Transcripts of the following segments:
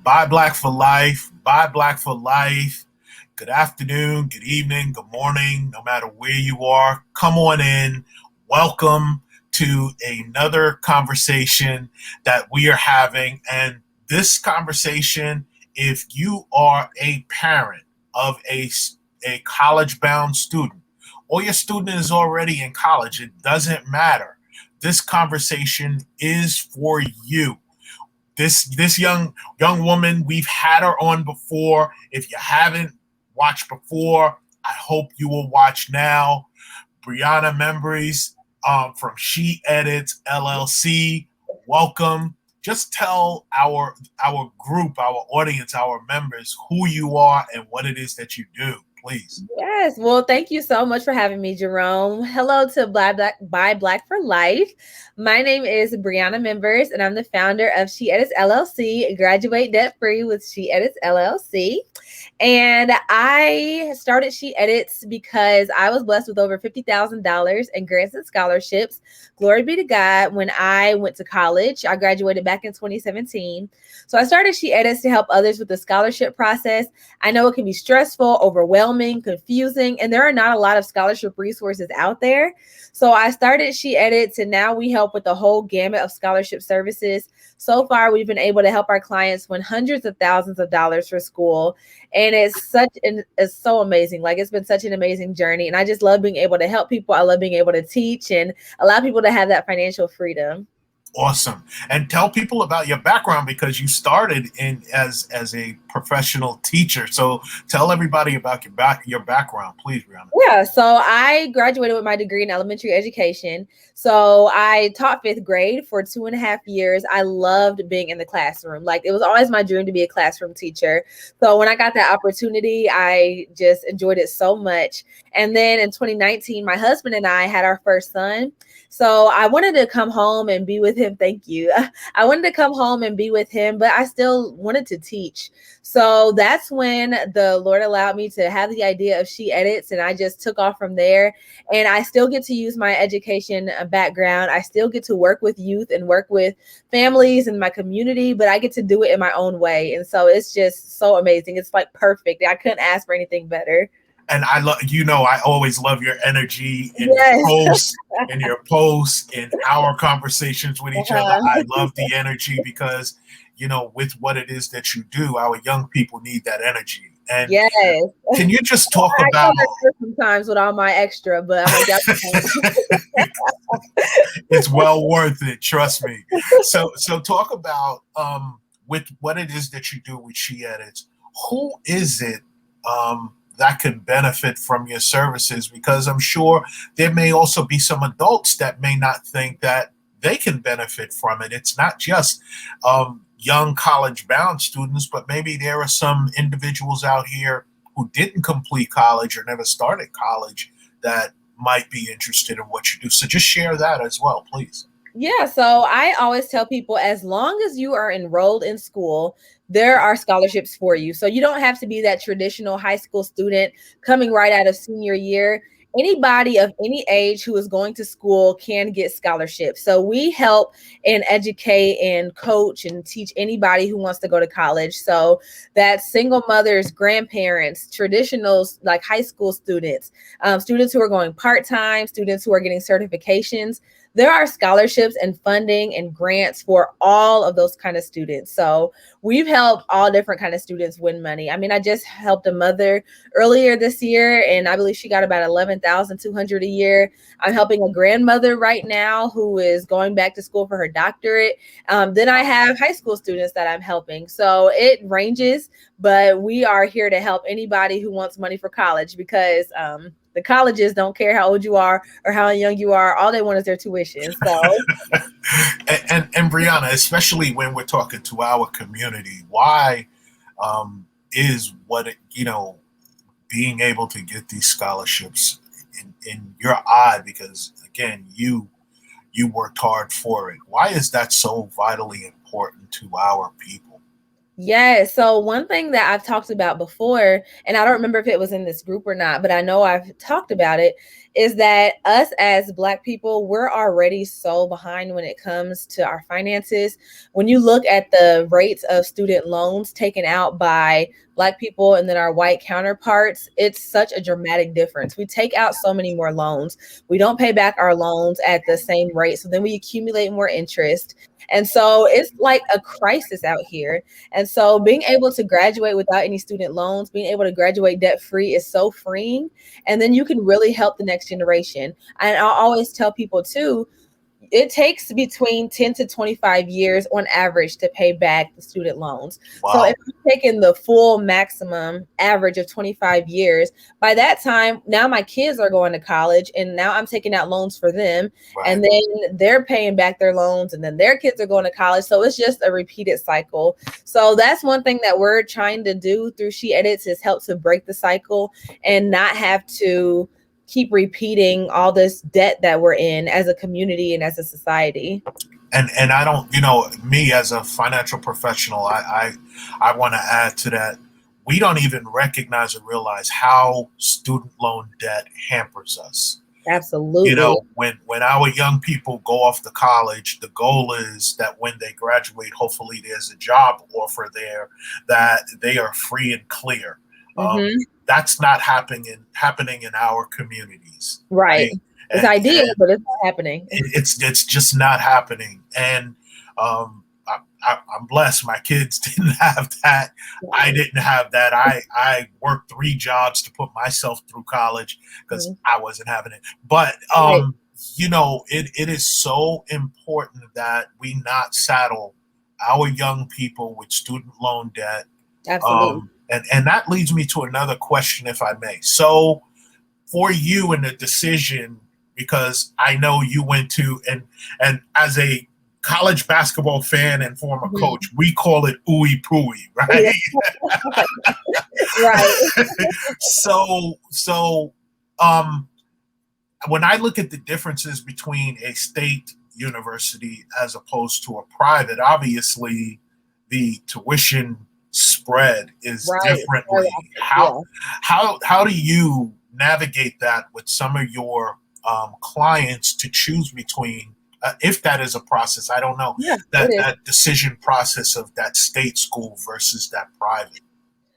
Buy Black for Life. Buy Black for Life. Good afternoon, good evening, good morning, no matter where you are. Come on in. Welcome to another conversation that we are having. And this conversation, if you are a parent of a college-bound student, or your student is already in college, it doesn't matter. This conversation is for you. This young woman, we've had her on before. If you haven't watched before, I hope you will watch now. Brianna Membres from SheEdits LLC. Welcome. Just tell our group, our audience, our members who you are and what it is that you do, please. Yes. Well, thank you so much for having me, Jerome. Hello to Buy Black for Life. My name is Brianna Membres, and I'm the founder of SheEdits LLC, graduate debt-free with SheEdits LLC. And I started SheEdits because I was blessed with over $50,000 in grants and scholarships. Glory be to God. When I went to college, I graduated back in 2017. So I started SheEdits to help others with the scholarship process. I know it can be stressful, overwhelming, confusing, and there are not a lot of scholarship resources out there. So I started SheEdits, and now we help with the whole gamut of scholarship services. So far, we've been able to help our clients win hundreds of thousands of dollars for school. And it's so amazing. Like, it's been such an amazing journey. And I just love being able to help people. I love being able to teach and allow people to have that financial freedom. Awesome. And tell people about your background, because you started in as a professional teacher. So tell everybody about your background, please, Brianna. Yeah, so I graduated with my degree in elementary education. So I taught fifth grade for 2.5 years. I loved being in the classroom. Like, it was always my dream to be a classroom teacher. So when I got that opportunity, I just enjoyed it so much. And then in 2019, my husband and I had our first son. So I wanted to come home and be with him. Thank you. I wanted to come home and be with him, but I still wanted to teach. So that's when the Lord allowed me to have the idea of SheEdits, and I just took off from there. And I still get to use my education background. I still get to work with youth and work with families in my community, but I get to do it in my own way. And so it's just so amazing. It's like perfect. I couldn't ask for anything better. And I love, I always love your energy in Yes. your posts, in our conversations with each other. I love the energy because, with what it is that you do, our young people need that energy. And yes. Can you just talk I about sometimes with all my extra, but I'm like, it's well worth it, trust me. So talk about with what it is that you do with SheEdits. Who is it that can benefit from your services? Because I'm sure there may also be some adults that may not think that they can benefit from it. It's not just young college-bound students, but maybe there are some individuals out here who didn't complete college or never started college that might be interested in what you do. So just share that as well, please. Yeah, so I always tell people, as long as you are enrolled in school, there are scholarships for you. So you don't have to be that traditional high school student coming right out of senior year. Anybody of any age who is going to school can get scholarships. So we help and educate and coach and teach anybody who wants to go to college. So that's single mothers, grandparents, traditionals, like high school students, students who are going part-time, students who are getting certifications. There are scholarships and funding and grants for all of those kind of students. So we've helped all different kind of students win money. I mean, I just helped a mother earlier this year, and I believe she got about $11,200 a year. I'm helping a grandmother right now who is going back to school for her doctorate. Then I have high school students that I'm helping. So it ranges, but we are here to help anybody who wants money for college, because the colleges don't care how old you are or how young you are. All they want is their tuition. So, and Brianna, especially when we're talking to our community, why is being able to get these scholarships in your eye? Because again, you worked hard for it. Why is that so vitally important to our people? Yeah. So one thing that I've talked about before, and I don't remember if it was in this group or not, but I know I've talked about it, is that us as Black people, we're already so behind when it comes to our finances. When you look at the rates of student loans taken out by Black people and then our white counterparts, it's such a dramatic difference. We take out so many more loans. We don't pay back our loans at the same rate. So then we accumulate more interest. And so it's like a crisis out here. And so being able to graduate without any student loans, being able to graduate debt free is so freeing. And then you can really help the next generation. And I'll always tell people too, it takes between 10 to 25 years on average to pay back the student loans. So if Wow. I'm taking the full maximum average of 25 years, by that time, now my kids are going to college and now I'm taking out loans for them. Right. And then they're paying back their loans and then their kids are going to college. So it's just a repeated cycle. So that's one thing that we're trying to do through SheEdits is help to break the cycle and not have to keep repeating all this debt that we're in as a community and as a society. And I don't, me as a financial professional, I want to add to that. We don't even recognize or realize how student loan debt hampers us. Absolutely. When our young people go off to college, the goal is that when they graduate, hopefully there's a job offer there, that they are free and clear. Um, Mm-hmm. that's not happening in our communities, Right. right? It's And ideal, but it's not happening. it's just not happening. And I'm blessed. My kids didn't have that. I didn't have that. I worked 3 jobs to put myself through college because Mhm. I wasn't having it. But Right. it is so important that we not saddle our young people with student loan debt. Absolutely. And that leads me to another question, if I may. So for you in the decision, because I know you went to, and as a college basketball fan and former Mhm. coach, we call it ooey pooey, Yeah. right? Right. So um when I look at the differences between a state university as opposed to a private, obviously the tuition spread is Right. differently. Yeah. How do you navigate that with some of your clients to choose between? If that is a process, I don't know Yeah, it that is. that decision process of that state school versus that private.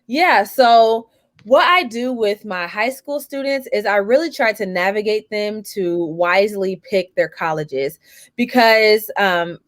Yeah. So, what I do with my high school students is I really try to navigate them to wisely pick their colleges because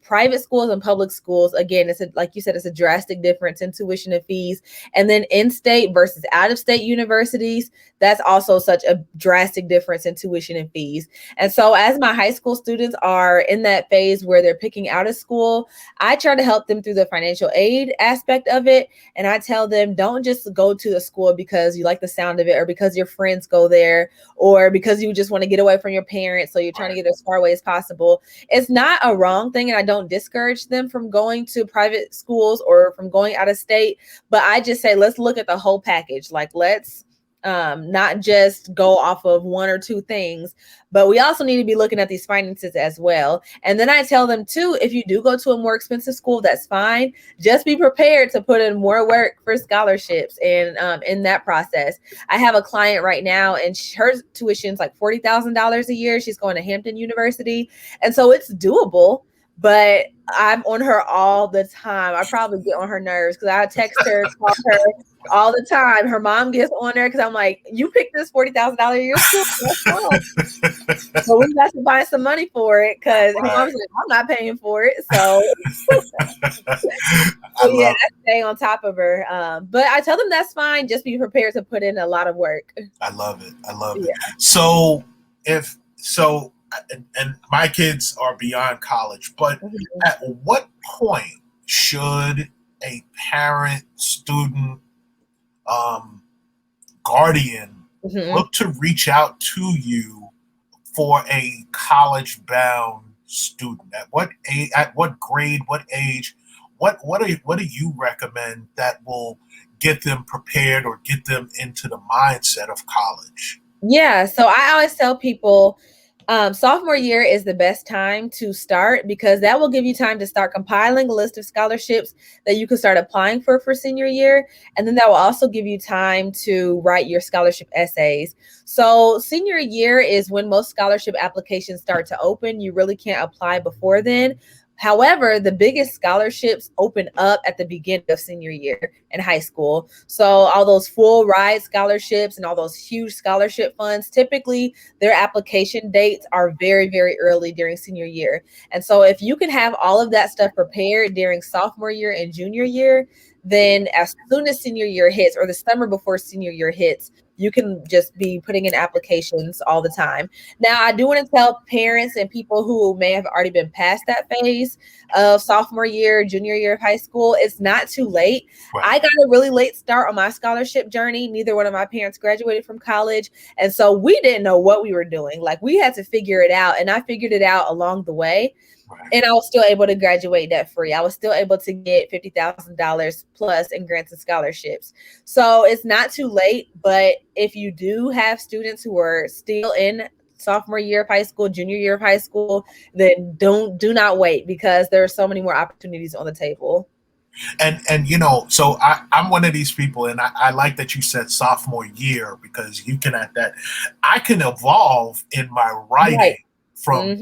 private schools and public schools, again, like you said, it's a drastic difference in tuition and fees. And then in state versus out of state universities, that's also such a drastic difference in tuition and fees. And so, as my high school students are in that phase where they're picking out of school, I try to help them through the financial aid aspect of it. And I tell them, don't just go to the school because you like the sound of it or because your friends go there or because you just want to get away from your parents. So you're trying to Right. get as far away as possible. It's not a wrong thing. And I don't discourage them from going to private schools or from going out of state. But I just say, let's look at the whole package. Like, let's not just go off of one or two things, but we also need to be looking at these finances as well. And then I tell them too, if you do go to a more expensive school, that's fine. Just be prepared to put in more work for scholarships. And in that process, I have a client right now, and her tuition is like $40,000 a year. She's going to Hampton University, and so it's doable. But I'm on her all the time. I probably get on her nerves because I text her, call her all the time. Her mom gets on her because I'm like, you picked this $40,000 a year school. That's fine. But we got to find some money for it because her Right. mom's like, I'm not paying for it. So I yeah, love I stay on top of her. But I tell them that's fine. Just be prepared to put in a lot of work. I love it. I love it. Yeah. So if so, and my kids are beyond college, but Mhm. at what point should a parent, student, um, guardian Mhm. look to reach out to you for a college-bound student? At what age? At what grade? What age? What do you recommend that will get them prepared or get them into the mindset of college? Yeah. So I always tell people Sophomore year is the best time to start because that will give you time to start compiling a list of scholarships that you can start applying for senior year. And then that will also give you time to write your scholarship essays. So senior year is when most scholarship applications start to open. You really can't apply before then. However, the biggest scholarships open up at the beginning of senior year in high school. So all those full ride scholarships and all those huge scholarship funds, typically their application dates are very, very early during senior year. And so if you can have all of that stuff prepared during sophomore year and junior year, then as soon as senior year hits or the summer before senior year hits, you can just be putting in applications all the time. Now, I do want to tell parents and people who may have already been past that phase of sophomore year, junior year of high school, it's not too late. Right. I got a really late start on my scholarship journey. Neither one of my parents graduated from college. And so we didn't know what we were doing. Like we had to figure it out. And I figured it out along the way. Right. And I was still able to graduate debt free. I was still able to get $50,000 plus in grants and scholarships. So it's not too late. But if you do have students who are still in sophomore year of high school, junior year of high school, then do not wait because there are so many more opportunities on the table. And so I'm one of these people, and I like that you said sophomore year, because you can at that I can evolve in my writing Right. from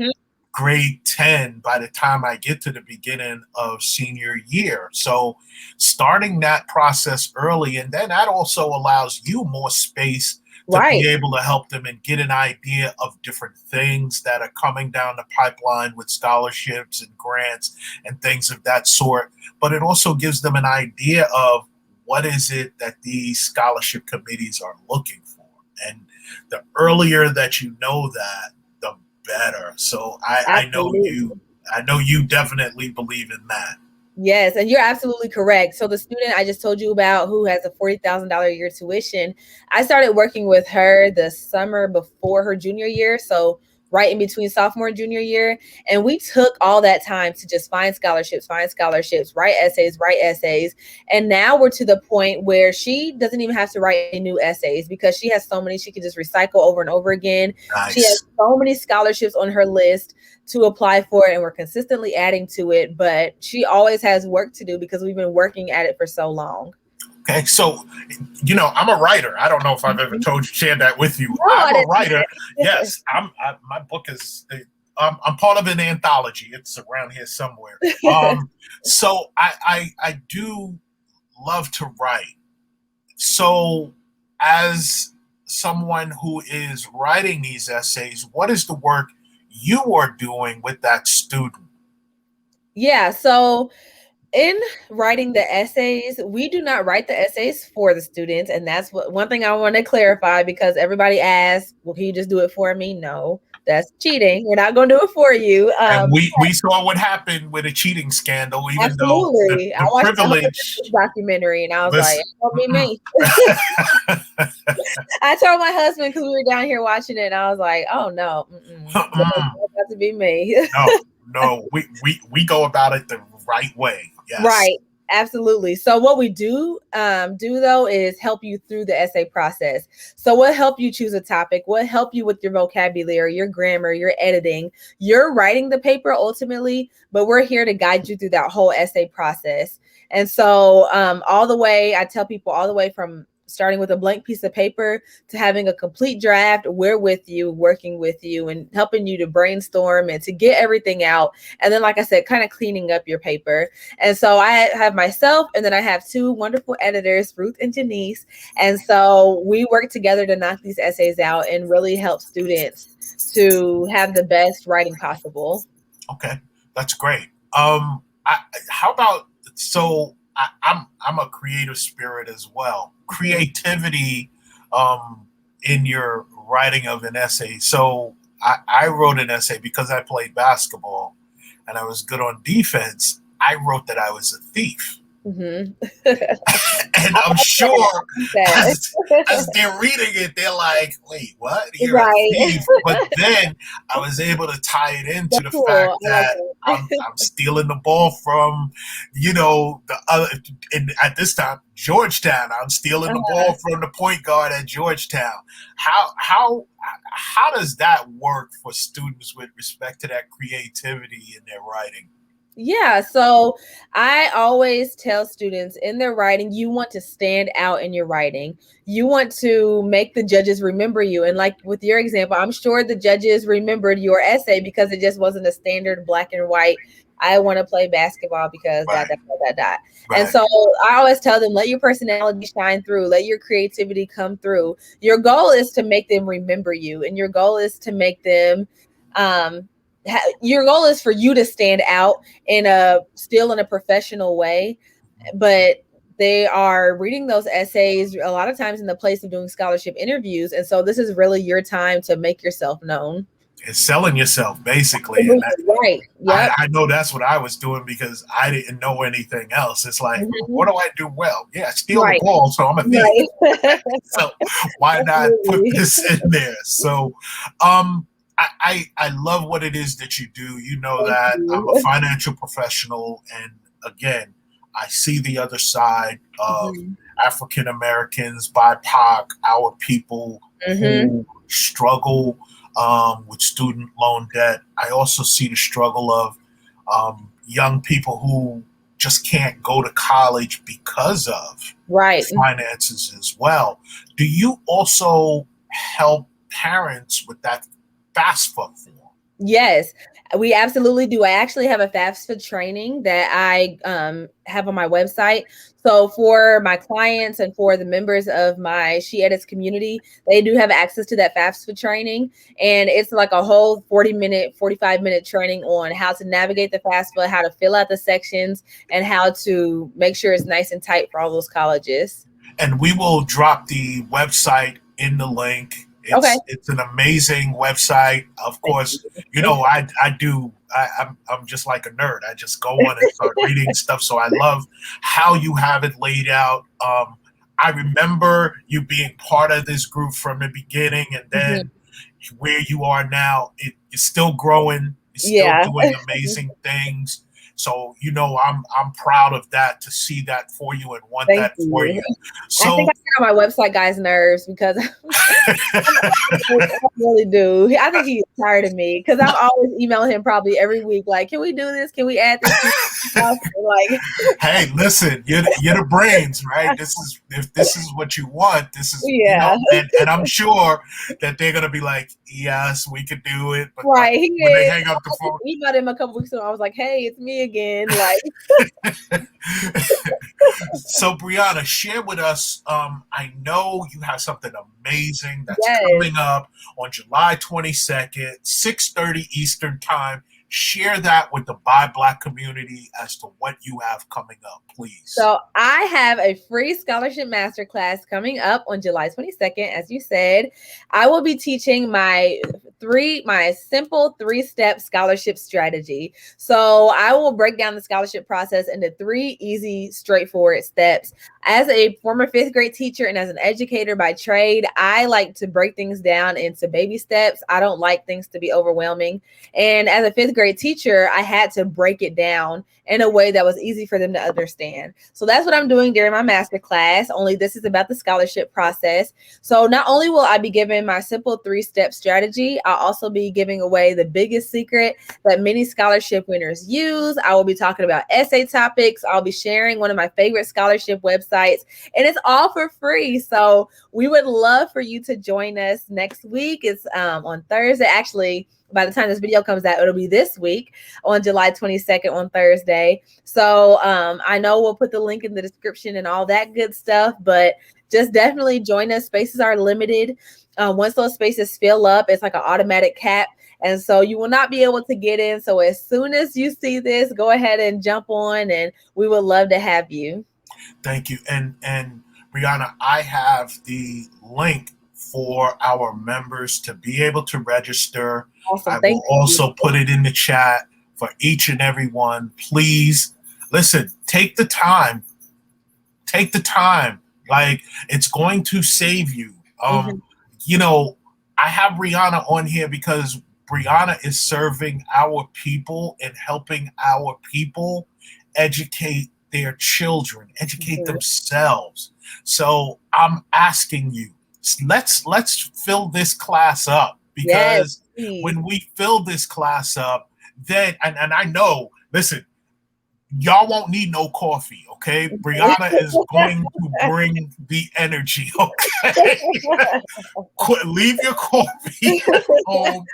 grade 10 by the time I get to the beginning of senior year. So starting that process early, and then that also allows you more space to Right. be able to help them and get an idea of different things that are coming down the pipeline with scholarships and grants and things of that sort. But it also gives them an idea of what is it that these scholarship committees are looking for. And the earlier that you know that, the better. So I know you definitely believe in that. Yes, and you're absolutely correct. So the student I just told you about who has a $40,000 a year tuition, I started working with her the summer before her junior year. So right in between sophomore and junior year. And we took all that time to just find scholarships, write essays. And now we're to the point where she doesn't even have to write any new essays because she has so many she can just recycle over and over again. Nice. She has so many scholarships on her list to apply for it, and we're consistently adding to it, but she always has work to do because we've been working at it for so long. Okay, so I'm a writer. I don't know if I've ever shared that with you. No, I'm a writer. Yes, my book is. I'm part of an anthology. It's around here somewhere. So I do love to write. So as someone who is writing these essays, what is the work you are doing with that student? Yeah, so in writing the essays, we do not write the essays for the students. And that's one thing I want to clarify, because everybody asks, well, can you just do it for me? No, that's cheating. We're not going to do it for you. And we saw what happened with a cheating scandal, even though absolutely. the I privilege watched documentary and I was like, listen, it won't be me. I told my husband, because we were down here watching it, and I was like, oh no, it's about to be me. No, we go about it the right way. Yes. Right. Absolutely. So what we do though is help you through the essay process. So we'll help you choose a topic. We'll help you with your vocabulary, your grammar, your editing. You're writing the paper ultimately, but we're here to guide you through that whole essay process. And so all the way, I tell people all the way from starting with a blank piece of paper to having a complete draft, we're with you, working with you and helping you to brainstorm and to get everything out. And then, like I said, kind of cleaning up your paper. And so I have myself, and then I have two wonderful editors, Ruth and Janice. And so we work together to knock these essays out and really help students to have the best writing possible. Okay, that's great. How about, so I'm a creative spirit as well. Creativity in your writing of an essay. So I wrote an essay because I played basketball and I was good on defense. I wrote that I was a thief. Mm-hmm. And I'm sure as they're reading it, they're like, wait, what? You're a Right. thief. But then I was able to tie it into That's the cool. fact I like that that. I'm stealing the ball from, the other, and at this time, Georgetown. I'm stealing the Uh-huh. ball from the point guard at Georgetown. How does that work for students with respect to that creativity in their writing? Yeah, so I always tell students in their writing, you want to stand out in your writing. You want to make the judges remember you. And like with your example, I'm sure the judges remembered your essay because it just wasn't a standard black and white. I want to play basketball because Right, that. And right. so I always tell them, let your personality shine through, let your creativity come through. Your goal is to make them remember you, and your goal is to make them um your goal is for you to stand out in a professional way, but they are reading those essays a lot of times in the place of doing scholarship interviews, and so this is really your time to make yourself known. It's selling yourself basically, and Absolutely right. Yep. I know that's what I was doing because I didn't know anything else. It's like, what Mhm. do I do well? Yeah, steal the Right. ball, so I'm a thief. Right. So why not put Absolutely. this in there? So, I love what it is that you do. You know Thank that I'm a you. financial professional, and again, I see the other side of Mhm. African Americans, BIPOC, our people Mhm. who struggle with student loan debt. I also see the struggle of young people who just can't go to college because of Right. finances as well. Do you also help parents with that FAFSA form? Yes, we absolutely do. I actually have a FAFSA training that I have on my website. So for my clients and for the members of my SheEdits community, they do have access to that FAFSA training. And it's like a whole 40-minute, 45-minute training on how to navigate the FAFSA, how to fill out the sections, and how to make sure it's nice and tight for all those colleges. And we will drop the website in the link. Okay. It's an amazing website. Of Thank course, you. I'm just like a nerd. I just go on and start reading stuff. So I love how you have it laid out. I remember you being part of this group from the beginning, and Mhm. then where you are now, it's still growing. It's still Yeah. doing amazing things. So I'm proud of that, to see that for you and want Thank that for you. you. I think So I get on my website guy's nerves because I really do. I think he's tired of me because I'm always emailing him probably every week, like, "Can we do this? Can we add this?" Like, hey, listen, you're the brains, right? This is if this is what you want. This is yeah, and I'm sure that they're gonna be like, yes, we could do it. But right. He when they is. hang up the I phone, just emailed him a couple weeks ago. I was like, "Hey, it's me again." Like, so, Brianna, share with us. I know you have something amazing that's yes. coming up on July 22nd, 6:30 Eastern Time. Share that with the Buy Black community as to what you have coming up, please. So I have a free scholarship masterclass coming up on July 22nd. As you said, I will be teaching my simple 3-step scholarship strategy. So I will break down the scholarship process into 3 easy, straightforward steps. As a former 5th grade teacher and as an educator by trade, I like to break things down into baby steps. I don't like things to be overwhelming. And as a 5th grade teacher, I had to break it down in a way that was easy for them to understand. So that's what I'm doing during my master class, only this is about the scholarship process. So not only will I be giving my simple 3-step strategy, I'll also be giving away the biggest secret that many scholarship winners use. I will be talking about essay topics. I'll be sharing one of my favorite scholarship websites, and it's all for free. So we would love for you to join us next week. It's on Thursday. Actually, by the time this video comes out, it'll be this week on July 22nd on Thursday. So I know we'll put the link in the description and all that good stuff, but just definitely join us. Spaces are limited. Once those spaces fill up, it's like an automatic cap. And so you will not be able to get in. So as soon as you see this, go ahead and jump on, and we would love to have you. Thank you. And Brianna, I have the link for our members to be able to register. Awesome. I Thank will you. also put it in the chat for each and every one. Please listen, take the time Take the time. Like, it's going to save you. Mhm. You know, I have Brianna on here because Brianna is serving our people and helping our people educate their children, educate Mhm. themselves. So I'm asking you, let's fill this class up, Yes, because please. when we fill this class up, then and I know, listen, y'all won't need no coffee, okay? Brianna is going to bring the energy, okay? Leave your coffee at home.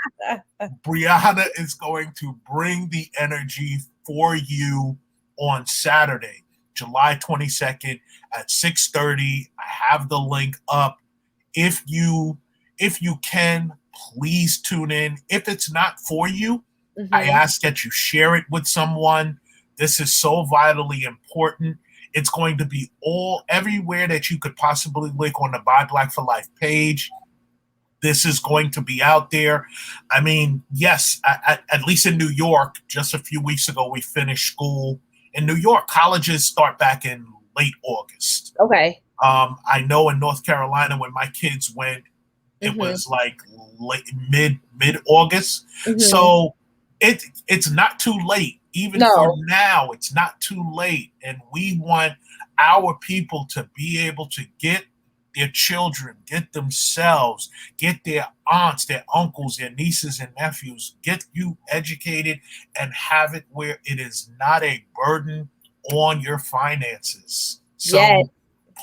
Brianna is going to bring the energy for you on Saturday, July 22nd at 6:30. I have the link up. If you can, please tune in. If it's not for you, I Mhm. ask that you share it with someone. This is so vitally important. It's going to be all everywhere that you could possibly link on the Buy Black for Life page. This is going to be out there. I mean, yes, at least in New York, just a few weeks ago, we finished school. In New York, colleges start back in late August. Okay. I know in North Carolina, when my kids went, it Mhm. was like late, mid August. Mhm. So it's not too late. Even for No. now, it's not too late. And we want our people to be able to get their children, get themselves, get their aunts, their uncles, their nieces and nephews, get you educated and have it where it is not a burden on your finances. Yes. So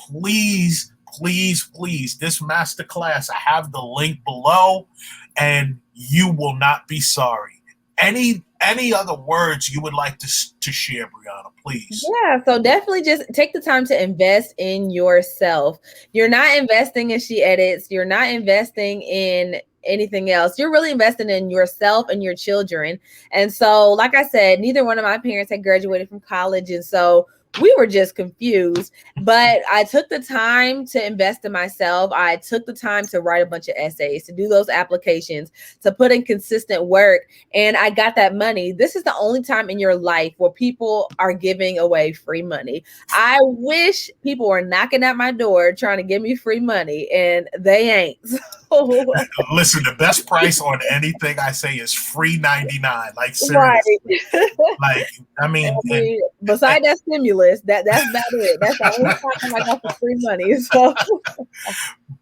please, please, please, this masterclass, I have the link below, and you will not be sorry. Any other words you would like to share, Brianna, please? Yeah, so definitely just take the time to invest in yourself. You're not investing in SheEdits. You're not investing in anything else. You're really investing in yourself and your children. And so, like I said, neither one of my parents had graduated from college. And so we were just confused. But I took the time to invest in myself. I took the time to write a bunch of essays, to do those applications, to put in consistent work, and I got that money. This is the only time in your life where people are giving away free money. I wish people were knocking at my door trying to give me free money, and they ain't. So, Listen, the best price on anything I say is free 99. Like, right. seriously. Like, I I mean, mean, and beside that stimulus, that's about it. That's the only time I got some free money. So,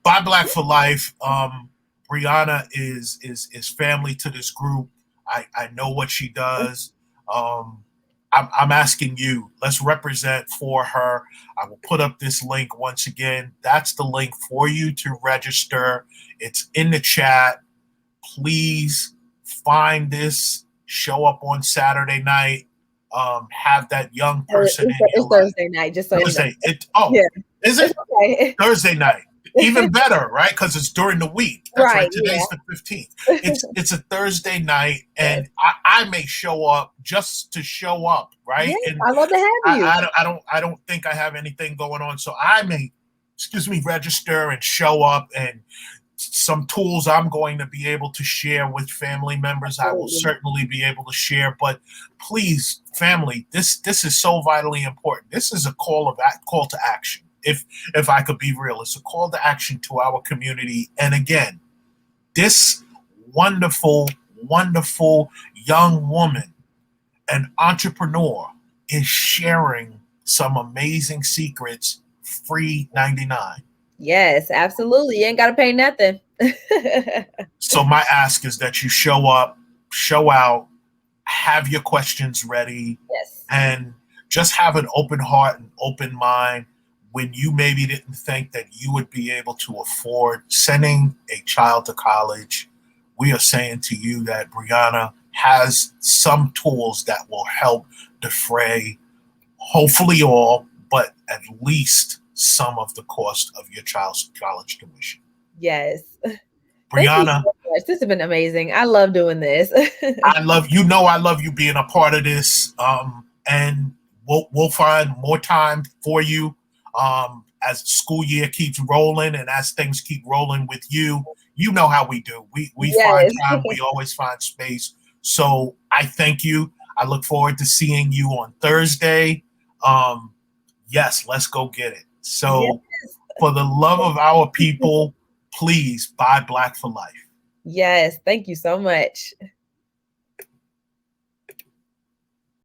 Buy Black for Life. Brianna is family to this group. I know what she does. Um, I'm asking you. Let's represent for her. I will put up this link once again. That's the link for you to register. It's in the chat. Please find this. Show up on Saturday night. Have that young person in your it's life. Thursday night, just so you know. Thursday. Yeah, Is it's it okay. Thursday night? Even better, right? Because it's during the week. That's Right. right. Yeah. Today's the 15th. It's a Thursday night, Yes. and I may show up just to show up, right? Yes. And I love to have you. I don't think I have anything going on, so I may, register and show up, and some tools I'm going to be able to share with family members. I will Absolutely. certainly be able to share, but please, family, this is so vitally important. This is a call to action. If I could be real, it's a call to action to our community. And again, this wonderful, wonderful young woman, an entrepreneur, is sharing some amazing secrets, free 99. Yes, absolutely. You ain't got to pay nothing. So my ask is that you show up, show out, have your questions ready, Yes. and just have an open heart and open mind. When you maybe didn't think that you would be able to afford sending a child to college, we are saying to you that Brianna has some tools that will help defray, hopefully all, but at least some of the cost of your child's college tuition. Yes. Thank you Brianna, so much. This has been amazing. I love doing this. I love you being a part of this. And we'll find more time for you as the school year keeps rolling and as things keep rolling with you. You know how we do. We find Yes. time. We always find space. So I thank you. I look forward to seeing you on Thursday. Um, yes, let's go get it. Yes. So for the love of our people, please buy Black for Life. Yes. Thank you so much.